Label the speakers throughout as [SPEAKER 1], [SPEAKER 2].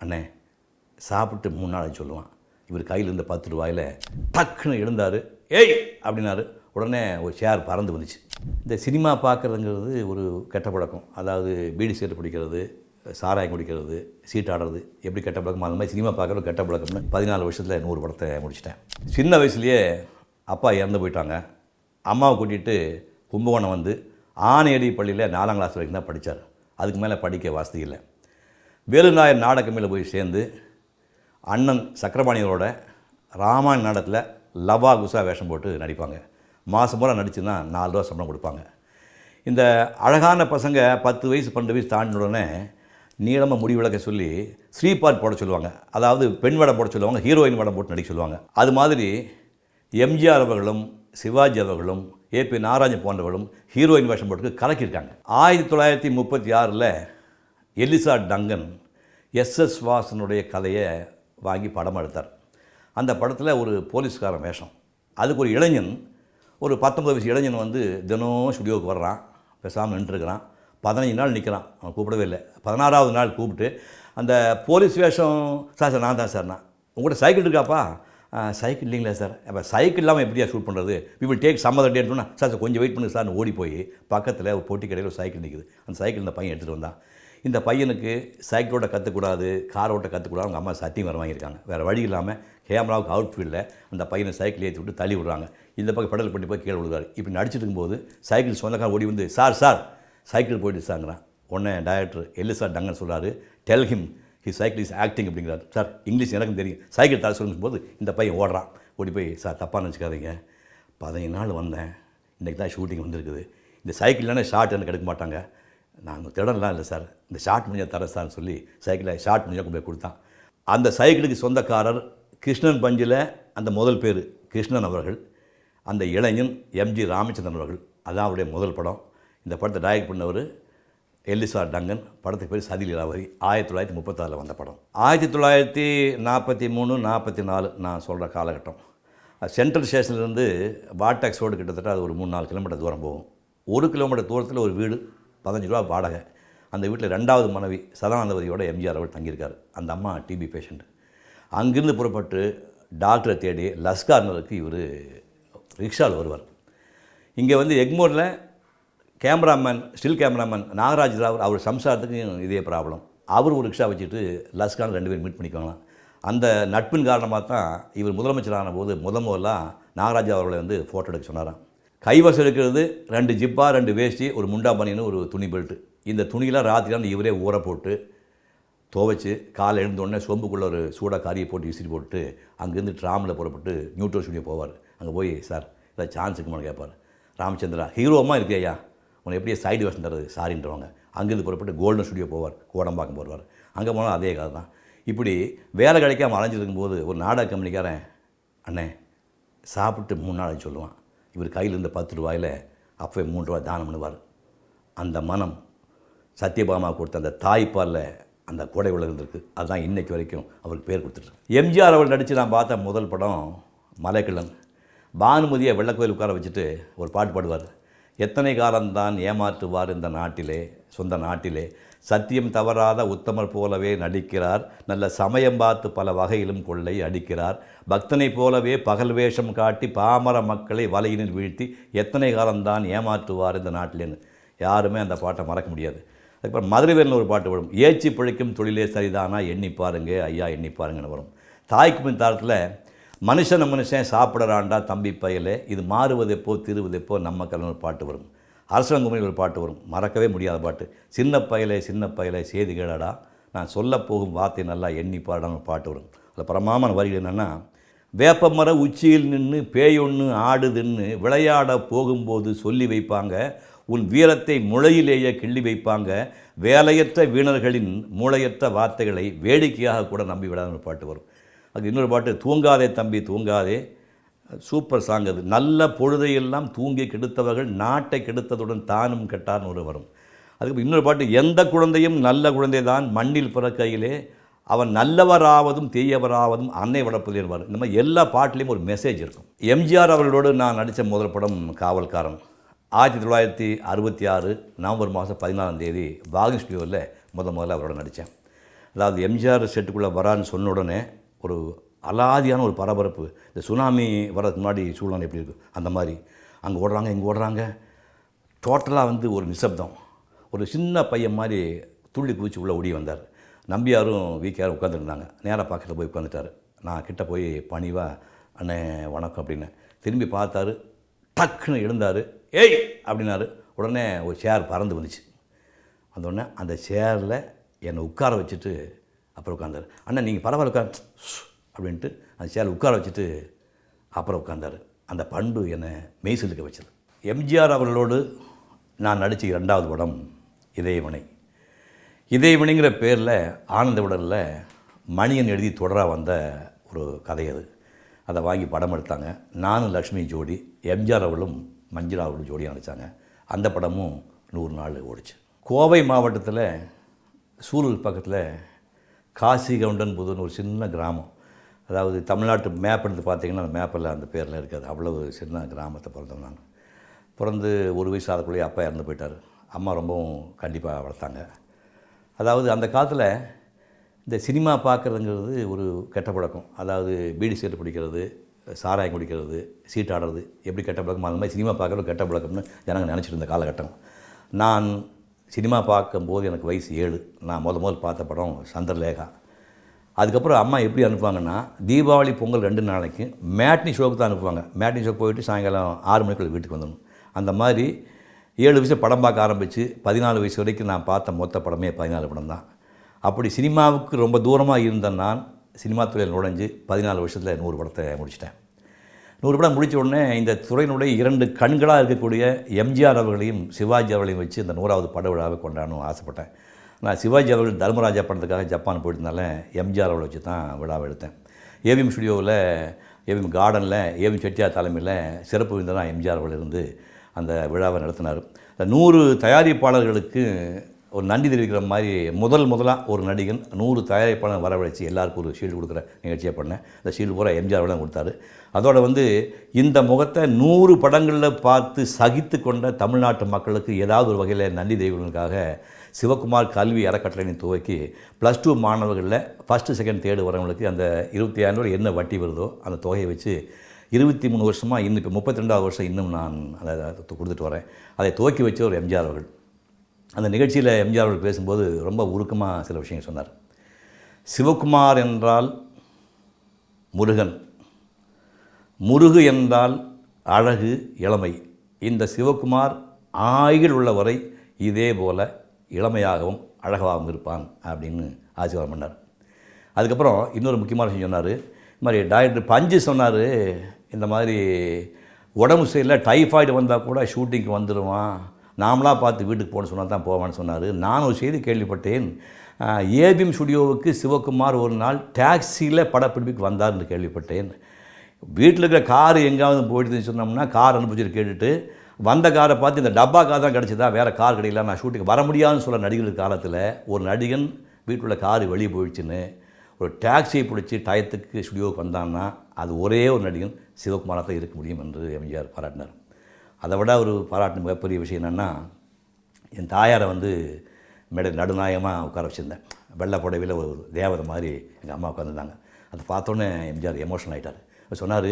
[SPEAKER 1] அண்ணே சாப்பிட்டு 3 நாள் சொல்லுவான். இவர் கையில் இருந்த 10 ரூபாயில் டக்குன்னு எழுந்தார். ஏய் அப்படின்னாரு. உடனே ஒரு சேர் பறந்து வந்துச்சு. இந்த சினிமா பார்க்குறதுங்கிறது ஒரு கெட்ட பழக்கம். அதாவது பீடி சிகரெட் பிடிக்கிறது, சாராயம் குடிக்கிறது, சீட்டாடுறது, எப்படி கெட்ட பழக்கம் அந்த மாதிரி சினிமா பார்க்குறது கெட்ட பழக்கம்னு 14 வருஷத்தில் 100 படத்தை முடிச்சிட்டேன். சின்ன வயசுலேயே அப்பா இறந்து போயிட்டாங்க. அம்மாவை கூட்டிகிட்டு கும்பகோணம் வந்து ஆணையடி பள்ளியில் 4ஆம் கிளாஸ் வரைக்கும் தான் படித்தார். அதுக்கு மேலே படிக்க வசதி இல்லை. வேலுநாயர் நாடகமில் போய் சேர்ந்து அண்ணன் சக்கரபாணியோட ராமாயண நாடகத்தில் லவா குசா வேஷம் போட்டு நடிப்பாங்க. மாதம் பூரா நடிச்சுன்னா 4 ரூபா சம்பளம் கொடுப்பாங்க. இந்த அழகான பசங்க 10 வயசு 12 வயசு தாண்டின உடனே நீளமாக முடி விளக்க சொல்லி ஸ்ரீபாட் போட சொல்லுவாங்க. அதாவது பெண் வேடம் போட சொல்லுவாங்க, ஹீரோயின் வேடம் போட்டு நடிக்க சொல்லுவாங்க. அது மாதிரி எம்ஜிஆர் அவர்களும் சிவாஜி அவர்களும் ஏபி நாராயணன் போன்றவர்களும் ஹீரோயின் வேஷம் போட்டு கலக்கியிருக்காங்க. 1936 எலிசா டங்கன் எஸ்எஸ் வாசனுடைய கதையை வாங்கி படமாக எடுத்தார். அந்த படத்தில் ஒரு போலீஸ்காரன் வேஷம். அதுக்கு ஒரு இளைஞன், ஒரு 19 வயசு இளைஞன் வந்து தினம் ஸ்டுடியோவுக்கு வர்றான். பேசாமல் நின்றுருக்கிறான். 15 நாள் நிற்கிறான். அவன் கூப்பிடவே இல்லை. 16வது நாள் கூப்பிட்டு அந்த போலீஸ் வேஷம், சார் நான் தான் சார், நான் உங்கள்கிட்ட சைக்கிள் இருக்காப்பா? சைக்கிள் இல்லைங்களா சார்? அப்போ சைக்கிள் இல்லாமல் எப்படியா ஷூட் பண்ணுறது? We will take some other டேன்னு சொன்னால், சார் கொஞ்சம் வெயிட் பண்ணுங்க சார்னு ஓடி போய் பக்கத்தில் ஒரு பொட்டி கடையில் ஒரு சைக்கிள் நிற்குது. அந்த சைக்கிள் இந்த பையன் எடுத்துகிட்டு வந்தான். இந்த பையனுக்கு சைக்கிளோட கற்றுக்கூடாது, காரோட்ட கற்றுக்கூடாது. அவங்க அம்மா சத்தியம் வர வாங்கியிருக்காங்க. வேறு வழி இல்லாமல் கேமராவுக்கு அவுட்ஃபீல்டில் அந்த பையனை சைக்கிள் ஏற்றி விட்டு தள்ளி விடுறாங்க. இந்த பக்கம் பெடல் பண்ணி போய் கீழே விழுறாரு. இப்படி நடிச்சிட்டு இருக்கும்போது சைக்கிள் சொந்தக்கார ஓடி வந்து, சார் சார் சைக்கிள் போயிட்டு சாங்கிறான். உடனே டைரக்டர் எலிசா டங்கன் சொல்கிறாரு, tell him he cycle is acting அப்படிங்கிறார். சார் இங்கிலீஷ் எனக்கும் தெரியும், சைக்கிள் தர சொல்லும் போது இந்த பையன் ஓடுறான். ஓடி போய், சார் தப்பாக நினச்சிக்காதீங்க, 15 நாள் வந்தேன், இன்றைக்கி தான் ஷூட்டிங் வந்திருக்குது. இந்த சைக்கிள் இல்லைன்னா ஷார்ட் எனக்கு எடுக்க மாட்டாங்க. நாங்கள் திடம்லாம் இல்லை சார், இந்த ஷார்ட் முடிஞ்சால் தர சார்னு சொல்லி சைக்கிளை ஷார்ட் முடிஞ்சால் கொண்டு போய் கொடுத்தான். அந்த சைக்கிளுக்கு சொந்தக்காரர் கிருஷ்ணன் பஞ்சில் அந்த முதல் பேர் கிருஷ்ணன் அவர்கள். அந்த இளைஞன் எம்ஜி ராமச்சந்திரன் அவர்கள். அதான் அவருடைய முதல் படம். இந்த படத்தை டைரக்ட் பண்ணவர் எலிசா டங்கன். படத்துக்கு பேர் சதி லீலாவதி. 1936 வந்த படம். 1943, 44 நான் சொல்கிற காலகட்டம். சென்ட்ரல் ஸ்டேஷன்லேருந்து வாட்டாக்ஸ் ரோடு கிட்டத்தட்ட அது ஒரு 3-4 கிலோமீட்டர் தூரம் போகும். 1 கிலோமீட்டர் தூரத்தில் ஒரு வீடு, 15 ரூபா வாடகை. அந்த வீட்டில் 2வது மனைவி சதானந்தவதியோட எம்ஜிஆர் அவர்கள் தங்கியிருக்கார். அந்த அம்மா டிபி பேஷண்ட். அங்கிருந்து புறப்பட்டு டாக்டரை தேடி லஸ்கார்னருக்கு இவர் ரிக்ஷாவில் வருவார். இங்கே வந்து எக்மோரில் cameraman, still cameraman Nagaraj Rao, அவர் சம்சாரத்துக்கும் இதே ப்ராப்ளம். அவர் ஒரு ரிக்ஷா வச்சுட்டு லஸ்கான் 2 பேரும் மீட் பண்ணிக்குவாங்களாம். அந்த நட்பின் காரணமாக தான் இவர் முதலமைச்சரான போது முதலாக நாகராஜ் அவர்களை வந்து ஃபோட்டோ எடுக்க சொன்னாராம். கைவசம் இருக்கிறது 2 ஜிப்பா, 2 வேஷ்டி, ஒரு முண்டா பனின்னு ஒரு துணி பெல்ட்டு. இந்த துணியெல்லாம் ராத்திரிலாம் இவரே ஊற போட்டு துவைச்சி காலை எழுந்தோடனே சொம்புக்குள்ளே ஒரு சூடாக காரியை போட்டு விசிறி போட்டு அங்கேருந்து ட்ராமில் புறப்பட்டு நியூட்ரல் ஸ்டுடியோ போவார். அங்கே போய், சார் ஏதாவது சான்ஸ் இருக்குமான்னு கேட்பார். ராமச்சந்திரா ஹீரோமாக இருக்கியா, உன்னை எப்படியே சைடு வேஷம் தர்றது சாரின்றவங்க. அங்கேருந்து புறப்பட்டு கோல்டன் ஸ்டுடியோ போவார், கோடம்பாக்கம் போடுவார். அங்கே போனால் அதே கதை தான். இப்படி வேலை கிடைக்காமல் அலைஞ்சிருக்கும்போது ஒரு நாடக கம்பெனிக்காரன், அண்ணே சாப்பிட்டு 3 நாள் சொல்லுவான். இவர் கையில் இருந்த 10 ரூபாயில் அப்போவே 3 ரூபா தானம் பண்ணுவார். அந்த மனம் சத்யபாமா கொடுத்த அந்த தாய்ப்பாலில் அந்த கொடை விழுந்திருக்கு. அதுதான் இன்றைக்கு வரைக்கும் அவருக்கு பேர் கொடுத்துருக்கு. எம்ஜிஆர் அவர்கள் நடித்து நான் பார்த்த முதல் படம் மலைக்கிழன். பானுமதியை வெள்ளக்கோயில் உட்கார வச்சுட்டு ஒரு பாட்டு பாடுவார். எத்தனை காலம்தான் ஏமாற்றுவார் இந்த நாட்டிலே, சொந்த நாட்டிலே, சத்தியம் தவறாத உத்தமர் போலவே நடிக்கிறார், நல்ல சமயம் பார்த்து பல வகையிலும் கொள்ளை அடிக்கிறார், பக்தனை போலவே பகல் வேஷம் காட்டி பாமர மக்களை வலையினில் வீழ்த்தி எத்தனை காலம்தான் ஏமாற்றுவார் இந்த நாட்டிலேன்னு. யாருமே அந்த பாட்டை மறக்க முடியாது. அதுக்கப்புறம் மதுரைவேலில் ஒரு பாட்டு வரும், ஏச்சி பிழைக்கும் தொழிலே சரிதானா எண்ணி பாருங்க ஐயா எண்ணி பாருங்கன்னு வரும். தாய்க்கு பின் தாரத்தில் மனுஷன் சாப்பிடறாண்டா தம்பி பயலே, இது மாறுவதெப்போ திருவதெப்போ நம்ம கலன்னு ஒரு பாட்டு வரும். அரசங்குமையில் ஒரு பாட்டு வரும், மறக்கவே முடியாத பாட்டு. சின்ன பயலே சேதி கேளடா, நான் சொல்ல போகும் வார்த்தை நல்லா எண்ணி பாடான்னு ஒரு பாட்டு வரும். அதில் பிரமாமான வரிகள் என்னென்னா, வேப்பமர உச்சியில் நின்று பேயொன்று ஆடுதுன்னு விளையாட போகும்போது சொல்லி வைப்பாங்க, உன் வீரத்தை முளையிலேயே கிள்ளி வைப்பாங்க, வேலையற்ற வீணர்களின் மூளையற்ற வார்த்தைகளை வேடிக்கையாக கூட நம்பி விடாத ஒரு பாட்டு வரும். அது இன்னொரு பாட்டு, தூங்காதே தம்பி தூங்காதே, சூப்பர் சாங் அது. நல்ல பொழுதையெல்லாம் தூங்கி கெடுத்தவர்கள் நாட்டை கெடுத்ததுடன் தானும் கெட்டார்னு ஒரு வரும். அதுக்கு இன்னொரு பாட்டு, எந்த குழந்தையும் நல்ல குழந்தை தான் மண்ணில் பிறக்கையிலே, அவன் நல்லவராவதும் தீயவராவதும் அன்னை வளர்ப்பதில் வரும். இந்த மாதிரி எல்லா பாட்டிலையும் ஒரு மெசேஜ் இருக்கும். எம்ஜிஆர் அவர்களோடு நான் நடித்த முதல் படம் காவல்காரன். 1966 நவம்பர் மாதம் 14ஆம் தேதி வாகன் ஸ்டுடியோவில் முதல்ல அவரோட நடித்தேன். அதாவது எம்ஜிஆர் செட்டுக்குள்ளே வரான்னு சொன்ன உடனே ஒரு அலாதியான ஒரு பரபரப்பு. இந்த சுனாமி வர்றதுக்கு முன்னாடி சூழ்நிலை எப்படி இருக்குது அந்த மாதிரி. அங்கே ஓடுறாங்க, இங்கே ஓடுறாங்க. டோட்டலாக வந்து ஒரு நிசப்தம். ஒரு சின்ன பையன் மாதிரி துள்ளி குதிச்சு உள்ளே ஓடி வந்தார். நம்பியாரும் வீக்கையாரும் உட்காந்துருந்தாங்க. நேராக பக்கத்தில் போய் உட்காந்துட்டார். நான் கிட்டே போய் பணிவாக, அண்ணே வணக்கம் அப்படின்னு திரும்பி பார்த்தாரு. டக்குன்னு எழுந்தார். ஏய் அப்படின்னாரு. உடனே ஒரு சேர் பறந்து வந்துச்சு. வந்தோடனே அந்த சேரில் என்னை உட்கார வச்சுட்டு அப்புறம் உட்காந்தார். அண்ணா நீங்கள் பரவாயில்ல உட்கார் அப்படின்ட்டு அந்த சேரில் உட்கார வச்சுட்டு அப்புறம் உட்காந்தார். அந்த பண்பு என்னை மெய்சிலுக்க வச்சது. எம்ஜிஆர் அவர்களோடு நான் நடித்த 2வது படம் இதயவினை. இதயவினைங்கிற பேரில் ஆனந்த விடலில் மணியன் எழுதி தொடராக வந்த ஒரு கதை அது. அதை வாங்கி படம் எடுத்தாங்க. நானும் லக்ஷ்மி ஜோடி, எம்ஜிஆர் அவர்களும் மஞ்சுளா அவர்களும் ஜோடியாக நடித்தாங்க. அந்த படமும் 100 நாள் ஓடிச்சு. கோவை மாவட்டத்தில் சூலூர் பக்கத்தில் காசிகவுண்டன் புதூர்னு ஒரு சின்ன கிராமம். அதாவது தமிழ்நாட்டு மேப் எடுத்து பார்த்திங்கன்னா அந்த மேப்பில் அந்த பேரில் இருக்காது. அவ்வளவு சின்ன கிராமத்தை பிறந்தோம். நான் பிறந்து 1 வயசு ஆகக்குள்ளேயே அப்பா இறந்து போயிட்டார். அம்மா ரொம்பவும் கண்டிப்பாக வளர்த்தாங்க. அதாவது அந்த காலத்தில் இந்த சினிமா பார்க்குறதுங்கிறது ஒரு கெட்ட பழக்கம். அதாவது பீடி சிகரெட் பிடிக்கிறது, சாராயம் குடிக்கிறது, சீட்டாடுறது எப்படி கெட்ட பழக்கம், அந்த மாதிரி சினிமா பார்க்குறது கெட்ட பழக்கம்னு ஜனங்கள் நினச்சிட்டு இருந்த காலகட்டம். நான் சினிமா பார்க்கும்போது எனக்கு வயசு 7. நான் முதல் பார்த்த படம் சந்திரலேகா. அதுக்கப்புறம் அம்மா எப்படி அனுப்புவாங்கன்னா, தீபாவளி பொங்கல் 2 நாளைக்கு மேட்னி ஷோக்கு தான் அனுப்புவாங்க. மேட்னி ஷோ போயிட்டு சாயங்காலம் 6 மணிக்குள்ள வீட்டுக்கு வந்துடணும். அந்த மாதிரி 7 வயசு படம் பார்க்க ஆரம்பித்து 14 வயசு வரைக்கும் நான் பார்த்த மொத்த படமே 14 படம் தான். அப்படி சினிமாவுக்கு ரொம்ப தூரமாக இருந்த நான் சினிமா துறையில் நுழைஞ்சு 14 வருஷத்தில் 100 படத்தை முடிச்சிட்டேன். 100 படம் முடித்த உடனே இந்த துறையினுடைய 2 கண்களாக இருக்கக்கூடிய எம்ஜிஆர் அவர்களையும் சிவாஜி அவர்களையும் வச்சு இந்த 100வது பட விழாவை கொண்டாடணும்னு ஆசைப்பட்டேன். நான் சிவாஜி அவர்கள் தர்மராஜா படத்துக்காக ஜப்பான் போயிருந்தனால எம்ஜிஆர் அவர்களை வச்சு தான் விழாவை எடுத்தேன். ஏவிஎம் ஸ்டுடியோவில், ஏவிஎம் கார்டனில், ஏவிஎம் செட்டியார் தலைமையில் சிறப்பு விருந்தினராக எம்ஜிஆர் அவர்கள் இருந்து அந்த விழாவை நடத்தினார். இந்த 100 தயாரிப்பாளர்களுக்கு ஒரு நன்றி தெரிவிக்கிற மாதிரி முதலாக ஒரு நடிகன் 100 தயாரிப்பாளர் வரவழைச்சி எல்லாருக்கும் ஒரு ஷீல்டு கொடுக்குற நிகழ்ச்சியாக பண்ணேன். இந்த ஷீல்டு பூரா எம்ஜிஆர் தான் கொடுத்தாரு. அதோட வந்து இந்த முகத்தை 100 படங்களில் பார்த்து சகித்து கொண்ட தமிழ்நாட்டு மக்களுக்கு ஏதாவது ஒரு வகையில் நன்றி தெரிவிக்கிறதுக்காக சிவகுமார் கல்வி அறக்கட்டளையை துவக்கி +2 மாணவர்களில் 1st 2nd 3rd வரவங்களுக்கு அந்த 25,000 ரூபாய் என்ன வட்டி வருதோ அந்த தொகையை வச்சு 23 வருஷமாக இன்னும் இப்போ 32வது வருஷம் இன்னும் நான் அதை கொடுத்துட்டு வரேன். அதை துவக்கி வச்ச ஒரு எம்ஜிஆர் அவர்கள். அந்த நிகழ்ச்சியில் எம்ஜிஆர் அவர்கள் பேசும்போது ரொம்ப உருக்கமாக சில விஷயங்கள் சொன்னார். சிவகுமார் என்றால் முருகன், முருகு என்றால் அழகு, இளமை. இந்த சிவகுமார் ஆயுள் உள்ளவரை இதே போல் இளமையாகவும் அழகாகவும் இருப்பான் அப்படின்னு ஆசீர்வாதம் பண்ணார். அதுக்கப்புறம் இன்னொரு முக்கியமான விஷயம் சொன்னார். இந்த மாதிரி டாக்டர் பஞ்சு சொன்னார், இந்த மாதிரி உடம்பு சரியில்லை, டைஃபாய்டு வந்தால் கூட ஷூட்டிங்க்கு வந்துடுவான், நாமளாக பார்த்து வீட்டுக்கு போகணுன்னு சொன்னால் தான் போவான்னு சொன்னார். நான் ஒரு செய்தி கேள்விப்பட்டேன். ஏபிஎம் ஸ்டுடியோவுக்கு சிவகுமார் ஒரு நாள் டாக்ஸியில் படப்பிடிப்புக்கு வந்தார்னு கேள்விப்பட்டேன். வீட்டில் இருக்கிற கார் எங்கேயாவது போயிட்டு சொன்னோம்னா கார் அனுப்பிச்சிட்டு கேட்டுட்டு வந்த காரை பார்த்து இந்த டப்பா கார் தான் கிடச்சிதா, வேறு கார் கிடைக்கல, நான் ஷூட்டிங் வர முடியாதுன்னு சொல்ல நடிகர் காலத்தில் ஒரு நடிகன் வீட்டில் கார் வெளியே போயிடுச்சுன்னு ஒரு டாக்ஸியை பிடிச்சி டயத்துக்கு ஸ்டுடியோவுக்கு வந்தான்னா அது ஒரே ஒரு நடிகன் சிவகுமாராக தான் இருக்க முடியும் என்று எம்ஜிஆர் பாராட்டினார். அதை விட ஒரு பாராட்டின மிகப்பெரிய விஷயம் என்னென்னா, என் தாயாரை வந்து நடுநாயகமாக உட்கார வச்சுருந்தேன். வெள்ளை புடவையில் ஒரு தேவதை மாதிரி எங்கள் அம்மா உட்காந்துருந்தாங்க. அதை பார்த்தோன்னே எம்ஜிஆர் எமோஷனல் ஆகிட்டார். சொன்னார்,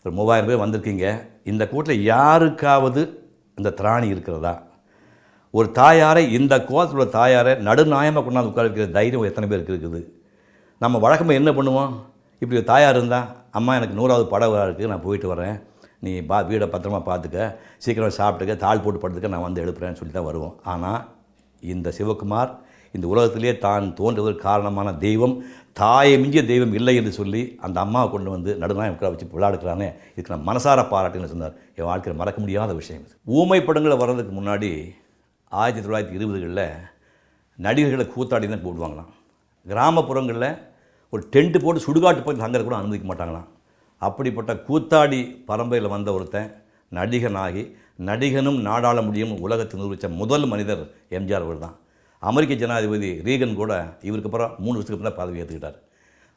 [SPEAKER 1] ஒரு 3000 பேர் வந்திருக்கீங்க, இந்த கூட்டில் யாருக்காவது இந்த திராணி இருக்கிறதா? ஒரு தாயாரை, இந்த கோலத்தில் உள்ள தாயாரை நடுநாயகமாக கொண்டாந்து உட்கார வைக்கிற தைரியம் எத்தனை பேருக்கு இருக்குது? நம்ம வழக்கமாக என்ன பண்ணுவோம்? இப்படி ஒரு தாயார் இருந்தால், அம்மா எனக்கு 100வது படம் இருக்குது, நான் போயிட்டு வரேன், நீ வீடை பத்திரமா பார்த்துக்க, சீக்கிரம் சாப்பிட்டுக்க, தாள் போட்டு படுத்துக்க, நான் வந்து எழுப்புறேன்னு சொல்லி தான் வருவோம். ஆனால் இந்த சிவகுமார் இந்த உலகத்திலே தான் தோன்றுவதற்கு காரணமான தெய்வம், தாயை மிஞ்சிய தெய்வம் இல்லை என்று சொல்லி அந்த அம்மாவை கொண்டு வந்து நடுநாயகம் உட்கார வச்சு விளையாடுக்கிறானே, இதுக்கு நான் மனசார பாராட்டுன்னு சொன்னார். என் வாழ்க்கையில் மறக்க முடியாத விஷயம் இது. ஊமை படங்களை வர்றதுக்கு முன்னாடி 1920களில் நடிகர்களை கூத்தாடி தான் கூப்பிடுவாங்களாம். கிராமப்புறங்களில் ஒரு டென்ட்டு போட்டு சுடுகாட்டு போய் தங்கரை கூட அனுமதிக்க மாட்டாங்களாம். அப்படிப்பட்ட கூத்தாடி பரம்பரையில் வந்த ஒருத்தன் நடிகனாகி நடிகனும் நாடாள முடியும் உலகத்தை நிரூபித்த முதல் மனிதர் எம்ஜிஆர் அவர்கள் தான். அமெரிக்க ஜனாதிபதி ரீகன் கூட இவருக்கு அப்புறம் 3 வருஷத்துக்கு அப்புறம் பதவி ஏற்றுக்கிட்டார்.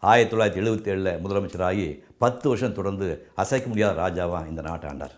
[SPEAKER 1] 1977 முதலமைச்சராகி 10 வருஷம் தொடர்ந்து அசைக்க முடியாத ராஜாவாக இந்த நாட்டை ஆண்டார்.